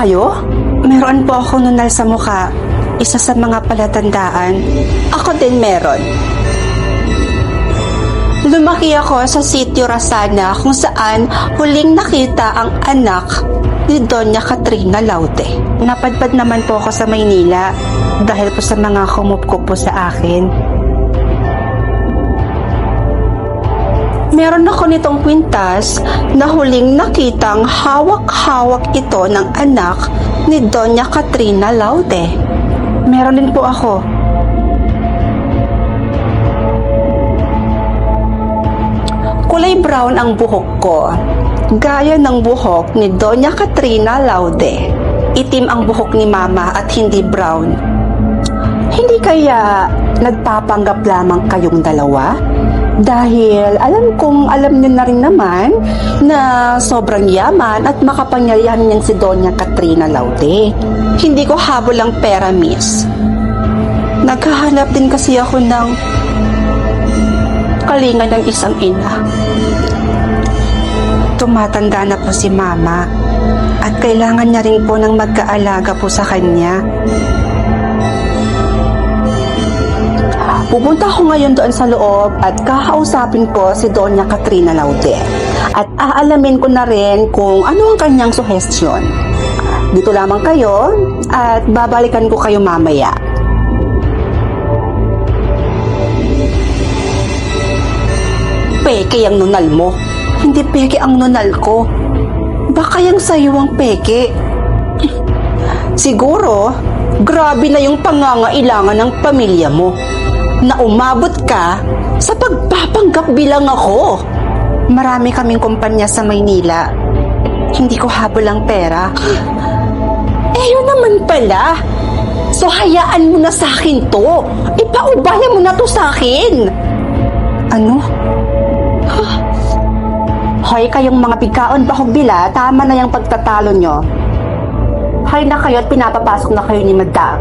kayo? Meron po ako nunal sa mukha. Isa sa mga palatandaan. Ako din meron. Lumaki ako sa sitio Rasana kung saan huling nakita ang anak ni Doña Katrina Laude. Napadpad naman po ako sa Maynila dahil po sa mga humupkup po sa akin. Meron ako nitong kwintas na huling nakitang hawak-hawak ito ng anak ni Doña Katrina Laude. Meron din po ako. Kulay brown ang buhok ko, gaya ng buhok ni Doña Katrina Laude. Itim ang buhok ni Mama at hindi brown. Hindi kaya nagpapanggap lamang kayong dalawa? Dahil alam niyo na rin naman na sobrang yaman at makapangyarihan niyang si Doña Katrina Laude. Hindi ko habol ang pera, miss. Naghahanap din kasi ako ng kalinga ng isang ina. Tumatanda na po si Mama at kailangan niya rin po ng magkaalaga po sa kanya. Pupunta ko ngayon doon sa loob at kakausapin ko si Doña Katrina Laude at aalamin ko na rin kung ano ang kanyang suhestyon. Dito lamang kayo at babalikan ko kayo mamaya. Peke ang nunal mo. Hindi peke ang nunal ko. Baka yung sayo ang peke. Siguro, grabe na yung pangangailangan ng pamilya mo na umabot ka sa pagpapanggap bilang ako. Marami kaming kumpanya sa Maynila. Hindi ko habol ang pera. Yun naman pala. So hayaan mo na sa akin to. Ipaubaya mo na to sa akin. Ano? Hoy, kayong mga pigkaon bahugbila, tama na yung pagtatalo nyo. Hoy na kayo at pinapapasok na kayo ni Madam.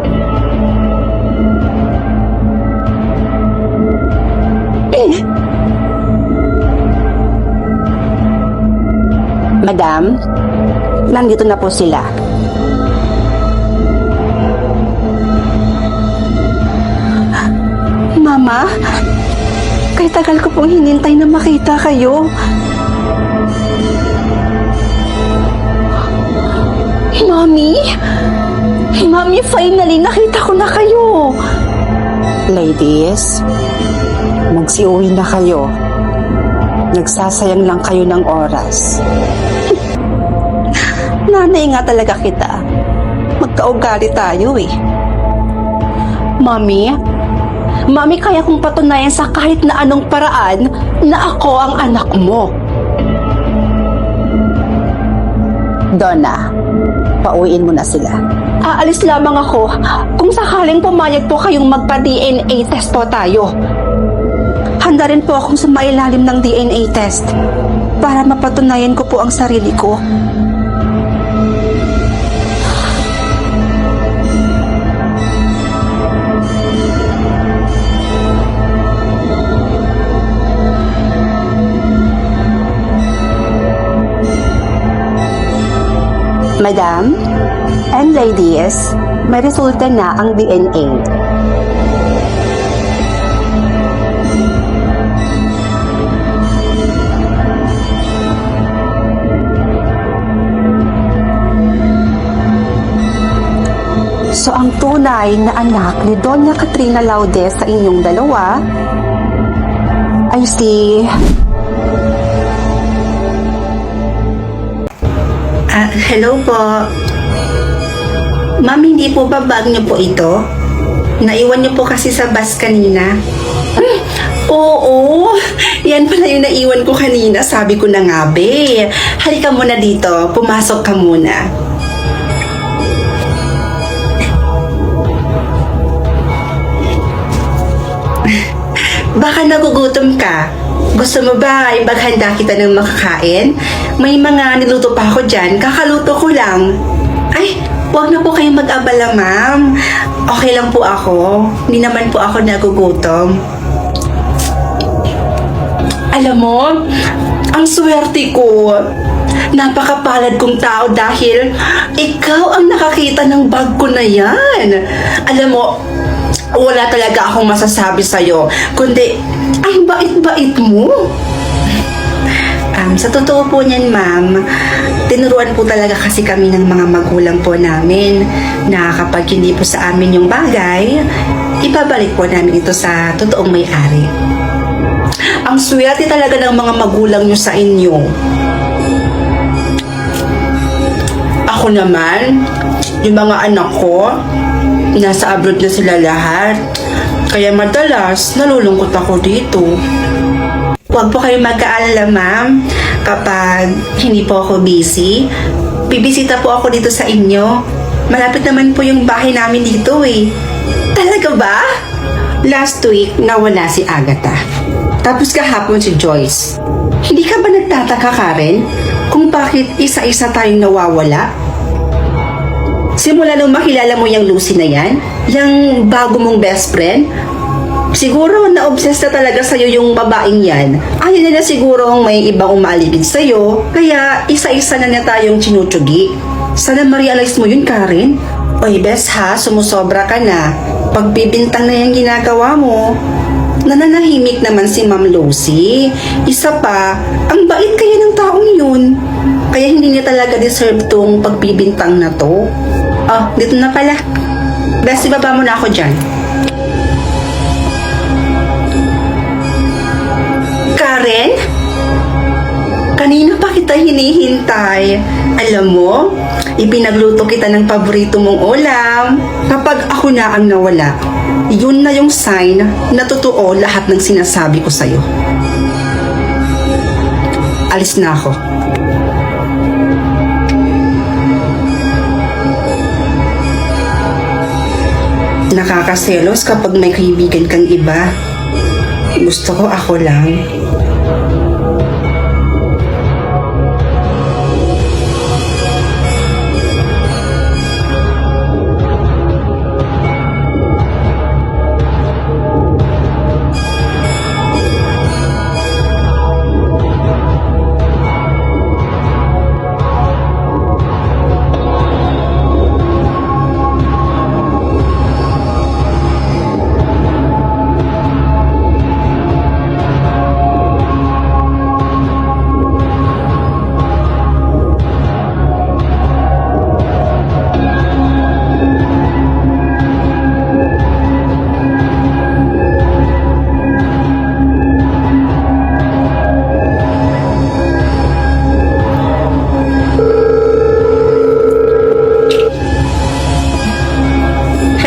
Madam, nandito na po sila. Mama, kay tagal ko pong hinintay na makita kayo. Mami? Mami, finally nakita ko na kayo. Ladies, magsiuwi na kayo. Nagsasayang lang kayo ng oras. Nanay nga talaga kita. Magkaugali tayo eh. Mami, kaya kong patunayan sa kahit na anong paraan na ako ang anak mo. Donna, pauwiin mo na sila. Aalis lamang ako kung sakaling pumayag po kayong magpa-DNA test po tayo. Handa rin po akong sumailalim ng DNA test para mapatunayan ko po ang sarili ko. Madam and ladies, may resulta na ang DNA. So ang tunay na anak ni Doña Katrina Laude sa inyong dalawa ay si... hello po. Ma'am, hindi po ba bag niyo po ito? Naiwan niyo po kasi sa bus kanina. Oo, yan pala yung naiwan ko kanina. Sabi ko na nga, be. Halika muna dito. Pumasok ka muna. Baka nagugutom ka. Gusto mo ba ibaghanda kita ng makakain? May mga niluto pa ako dyan. Kakaluto ko lang. Ay, huwag na po kayong mag-abala, ma'am. Okay lang po ako. Hindi naman po ako nagugutom. Alam mo, ang swerte ko. napakapalad kong tao dahil ikaw ang nakakita ng bag ko na yan. Alam mo, wala talaga akong masasabi sa'yo, kundi ang bait-bait mo. Sa totoo po niyan, ma'am, tinuruan po talaga kasi kami ng mga magulang po namin na kapag hindi po sa amin yung bagay, ibabalik po namin ito sa totoong may-ari. Ang swerte talaga ng mga magulang nyo sa inyo. Ako naman, yung mga anak ko, nasa abroad na sila lahat. Kaya madalas, nalulungkot ako dito. Huwag po kayong mag-aalala, ma'am. Kapag hindi po ako busy, bibisita po ako dito sa inyo. Malapit naman po yung bahay namin dito eh. Talaga ba? Last week, nawala si Agatha. Tapos kahapon si Joyce. Hindi ka ba nagtataka, Karen, kung bakit isa-isa tayong nawawala? Simula nung makilala mo yung Lucy na yan, yung bago mong best friend, siguro na-obsess na talaga sa'yo yung babaeng yan. Ayaw na siguro may ibang umaligid sa'yo, kaya isa-isa na tayong tinutsugi. Sana ma-realize mo yun, Karen. Oy, bes ha, sumusobra ka na. Pagbibintang na yung ginagawa mo. Nananahimik naman si Ma'am Lucy. Isa pa, ang bait kaya ng taong yun. Kaya hindi niya talaga deserve tong pagbibintang na to. Oh, dito na pala. Bes, ibaba mo na ako dyan. Karen? Kanina pa kita hinihintay. Alam mo, ipinagluto kita ng paborito mong ulam. Kapag ako na ang nawala, yun na yung sign na totoo lahat ng sinasabi ko sa'yo. Alis na ako. Nakakaselos kapag may kaibigan kang iba. Gusto ko ako lang.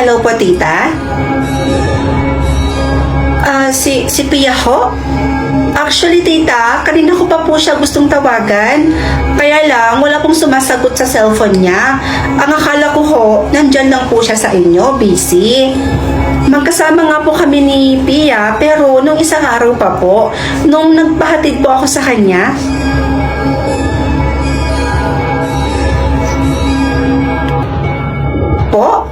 Hello po, tita? Si Pia ho? Actually, tita, kanina ko pa po siya gustong tawagan. Kaya lang, wala pong sumasagot sa cellphone niya. Ang akala ko ho, nandyan lang po siya sa inyo, busy. Magkasama nga po kami ni Pia, pero nung isang araw pa po, nung nagpahatid po ako sa kanya. Po?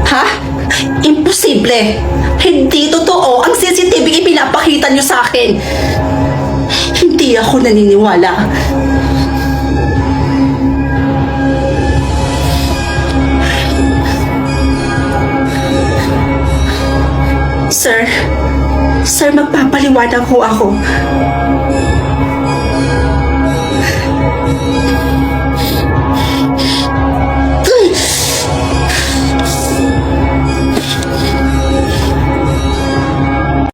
Ha? Imposible. Hindi totoo ang CCTV ipinapakita niyo sa akin. Hindi ako naniniwala. Sir, magpapaliwanag ho ako.